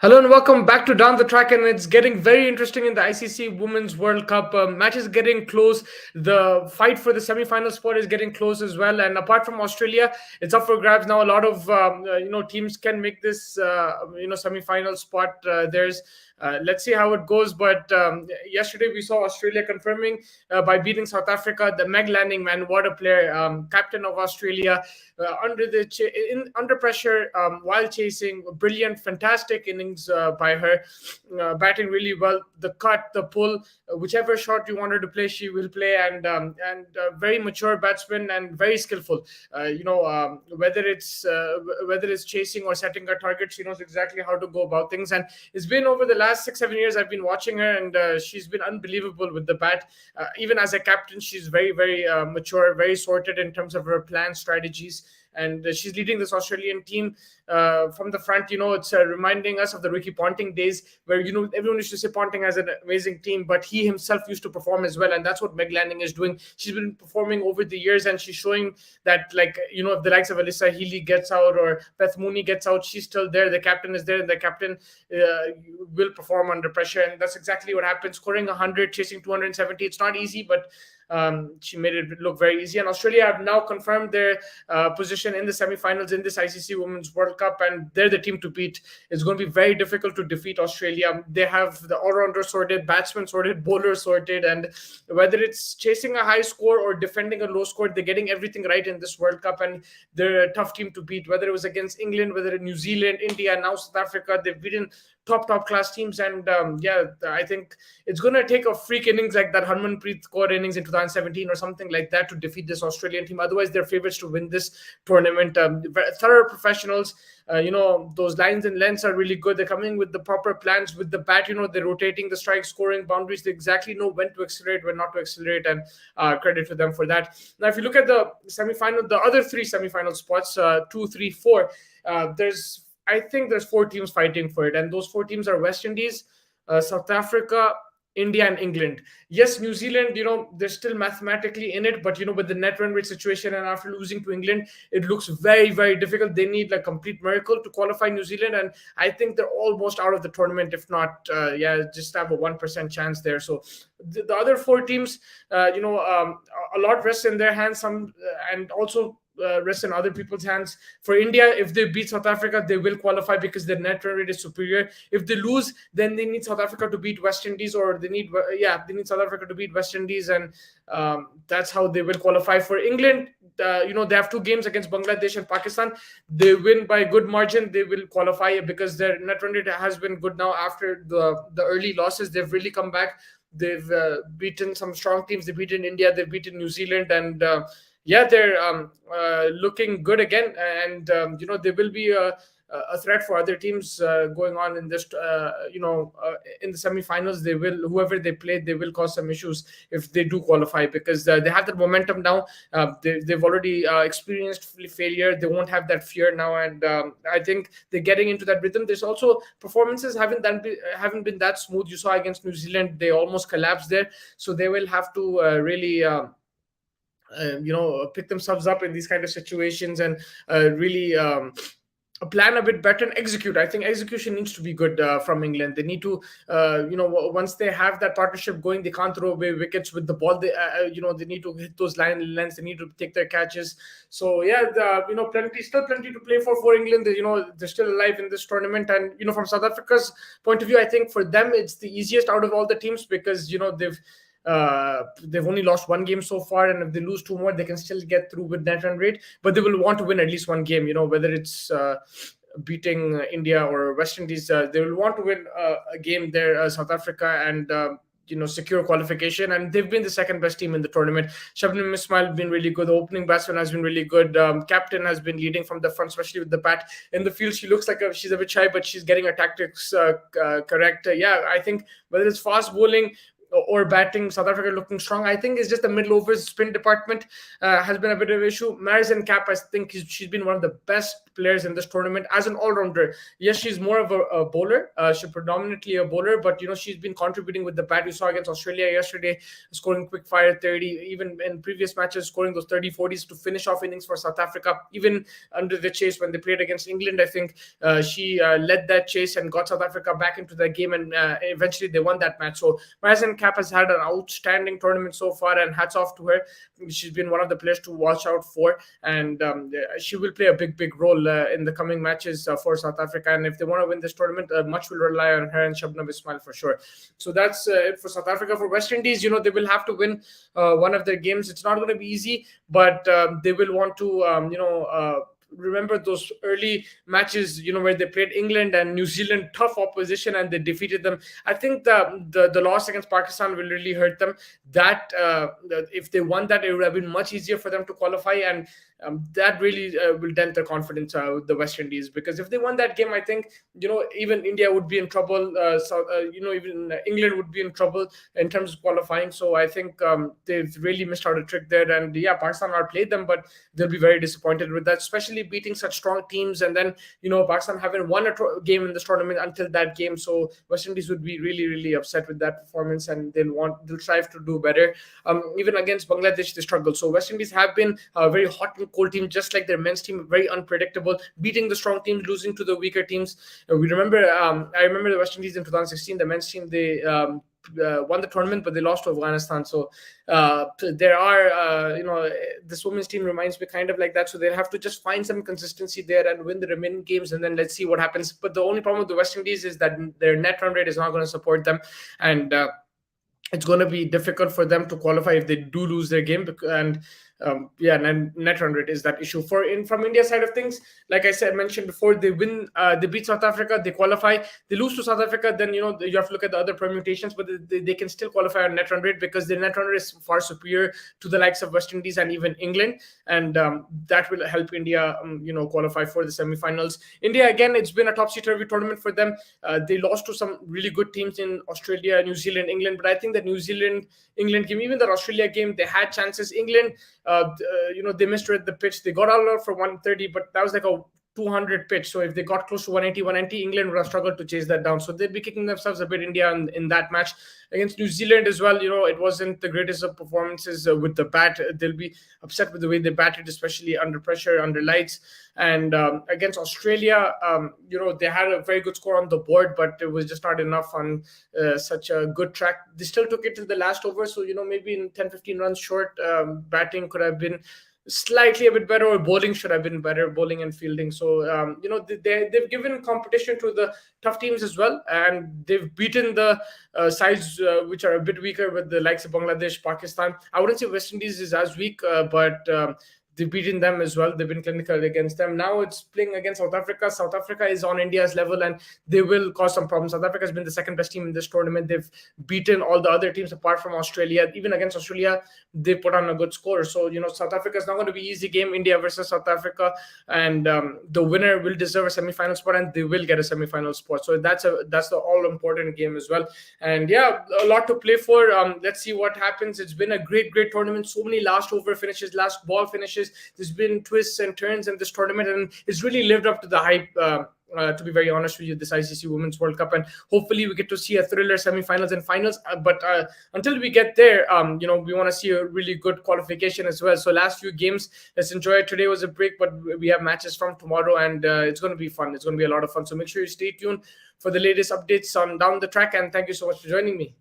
Hello and welcome back to Down the Track, and it's getting very interesting in the ICC Women's World Cup. Match is getting close. The fight for the semi-final spot is getting close as well. And apart from Australia, it's up for grabs now. A lot of teams can make this semi-final spot. There's Let's see how it goes. But yesterday we saw Australia confirming by beating South Africa. The Meg Lanning, man, what a player! Captain of Australia, under pressure, while chasing, brilliant, fantastic innings by her, batting really well. The cut, the pull, whichever shot you want her to play, she will play, and very mature batsman and very skillful. Whether it's chasing or setting her target, she knows exactly how to go about things. And it's been over the last 6-7 years I've been watching her, and she's been unbelievable with the bat. Even as a captain, she's very, very mature, very sorted in terms of her plan strategies, and she's leading this Australian team from the front. It's reminding us of the Ricky Ponting days, where everyone used to say Ponting has an amazing team, but he himself used to perform as well, and that's what Meg Lanning is doing. She's been performing over the years, and she's showing that, if the likes of Alyssa Healy gets out or Beth Mooney gets out, she's still there. The captain is there, and the captain will perform under pressure, and that's exactly what happened. Scoring 100, chasing 270, it's not easy, but she made it look very easy. And Australia have now confirmed their position in the semi-finals in this ICC Women's World Cup, and they're the team to beat. It's going to be very difficult to defeat Australia. They have the all-rounder sorted, batsmen sorted, bowler sorted, and whether it's chasing a high score or defending a low score, they're getting everything right in this World Cup, and they're a tough team to beat. Whether it was against England, whether New Zealand, India, now South Africa, they've beaten top class teams. And I think it's going to take a freak innings like that Harmanpreet Kaur innings in 2017 or something like that to defeat this Australian team. Otherwise, they're favorites to win this tournament. Thorough professionals. Those lines and lengths are really good. They're coming with the proper plans with the bat. They're rotating the strike, scoring boundaries. They exactly know when to accelerate, when not to accelerate, and credit to them for that. Now, if you look at the semi-final, the other three semi-final spots, 2, 3, 4, I think there's 4 teams fighting for it, and those 4 teams are West Indies, South Africa, India, and England. Yes, New Zealand, they're still mathematically in it, but with the net run rate situation and after losing to England, it looks very, very difficult. They need a complete miracle to qualify New Zealand, and I think they're almost out of the tournament, if not, just have a 1% chance there. So the other 4 teams, a lot rests in their hands, and also rest in other people's hands. For India, if they beat South Africa, they will qualify because their net run rate is superior. If they lose, then they need South Africa to beat West Indies, or they need South Africa to beat West Indies, and that's how they will qualify. For England, they have 2 games against Bangladesh and Pakistan. They win by good margin, they will qualify because their net run rate has been good now after the early losses. They've really come back. They've beaten some strong teams. They've beaten India, they've beaten New Zealand, and they're looking good again, and they will be a threat for other teams going on in this. In the semi-finals, they will, whoever they play, they will cause some issues if they do qualify, because they have that momentum now. They've already experienced failure. They won't have that fear now, and I think they're getting into that rhythm. There's also performances haven't been that smooth. You saw against New Zealand, they almost collapsed there, so they will have to really. Pick themselves up in these kind of situations and really plan a bit better and execute. I think execution needs to be good from England. They need to, once they have that partnership going, they can't throw away wickets with the ball. They need to hit those lengths. They need to take their catches. So plenty to play for England. They're still alive in this tournament. And from South Africa's point of view, I think for them it's the easiest out of all the teams, because they've only lost 1 game so far, and if they lose 2 more, they can still get through with net run rate. But they will want to win at least 1 game. Whether it's beating India or West Indies, they will want to win a game there, South Africa, and secure qualification. And they've been the second best team in the tournament. Shabnam Ismail has been really good. The opening batsman has been really good. Captain has been leading from the front, especially with the bat. In the field, she looks like she's a bit shy, but she's getting her tactics correct. I think whether it's fast bowling, or batting. South Africa looking strong. I think it's just the middle overs spin department has been a bit of an issue. Marzen Cap, I think she's been one of the best players in this tournament as an all-rounder. Yes, she's more of a bowler. She's predominantly a bowler, but she's been contributing with the bat. We saw against Australia yesterday, scoring quick fire 30, even in previous matches, scoring those 30 40s to finish off innings for South Africa. Even under the chase when they played against England, I think she led that chase and got South Africa back into the game, and eventually they won that match. So Marzen Cap has had an outstanding tournament so far, and hats off to her. She's been one of the players to watch out for, and she will play a big role in the coming matches for South Africa. And if they want to win this tournament, much will rely on her and Shabnam Ismail for sure. So that's it for South Africa. For West Indies, they will have to win one of their games. It's not going to be easy, but they will want to remember those early matches, where they played England and New Zealand, tough opposition, and they defeated them. I think the loss against Pakistan will really hurt them. That if they won that, it would have been much easier for them to qualify, and that really will dent their confidence with the West Indies, because if they won that game, I think even India would be in trouble. Even England would be in trouble in terms of qualifying. So I think they've really missed out a trick there. And yeah, Pakistan outplayed them, but they'll be very disappointed with that, especially beating such strong teams. And then Pakistan haven't won a game in this tournament until that game. So West Indies would be really upset with that performance, and they'll strive to do better. Even against Bangladesh, they struggled. So West Indies have been very hot and cold team, just like their men's team, very unpredictable, beating the strong teams, losing to the weaker teams. I remember the West Indies in 2016, the men's team, they won the tournament, but they lost to Afghanistan. So there are, this women's team reminds me kind of like that. So they'll have to just find some consistency there and win the remaining games, and then let's see what happens. But the only problem with the West Indies is that their net run rate is not going to support them, and it's going to be difficult for them to qualify if they do lose their game. And net run rate is that issue. From India side of things, like I mentioned before, they win, they beat South Africa, they qualify. They lose to South Africa, then you have to look at the other permutations, but they can still qualify on net run rate, because their net run rate is far superior to the likes of West Indies and even England, and that will help India qualify for the semifinals. India, again, it's been a topsy-turvy tournament for them. They lost to some really good teams in Australia, New Zealand, England, but I think that New Zealand England game, even the Australia game, they had chances. England, they misread the pitch. They got out for 130, but that was like a 200 pitch. So if they got close to 180, England would have struggled to chase that down. So they'd be kicking themselves a bit, India, in that match. Against New Zealand as well, it wasn't the greatest of performances with the bat. They'll be upset with the way they batted, especially under pressure, under lights. And against Australia, they had a very good score on the board, but it was just not enough on such a good track. They still took it to the last over. So, maybe in 10-15 runs short, batting could have been slightly a bit better, or bowling should have been better, bowling and fielding. So they've given competition to the tough teams as well, and they've beaten the sides which are a bit weaker, with the likes of Bangladesh, Pakistan. I wouldn't say West Indies is as weak, but they've beaten them as well. They've been clinical against them. Now it's playing against South Africa. South Africa is on India's level, and they will cause some problems. South Africa has been the second best team in this tournament. They've beaten all the other teams apart from Australia. Even against Australia, they put on a good score. So, South Africa is not going to be an easy game, India versus South Africa. And the winner will deserve a semi-final spot, and they will get a semi-final spot. So that's the all-important game as well. And yeah, a lot to play for. Let's see what happens. It's been a great tournament. So many last over finishes, last ball finishes. There's been twists and turns in this tournament, and it's really lived up to the hype. To be very honest with you, this ICC Women's World Cup, and hopefully we get to see a thriller semi-finals and finals. But until we get there, we want to see a really good qualification as well. So last few games, let's enjoy it. Today was a break, but we have matches from tomorrow, and it's going to be fun. It's going to be a lot of fun. So make sure you stay tuned for the latest updates on down the track. And thank you so much for joining me.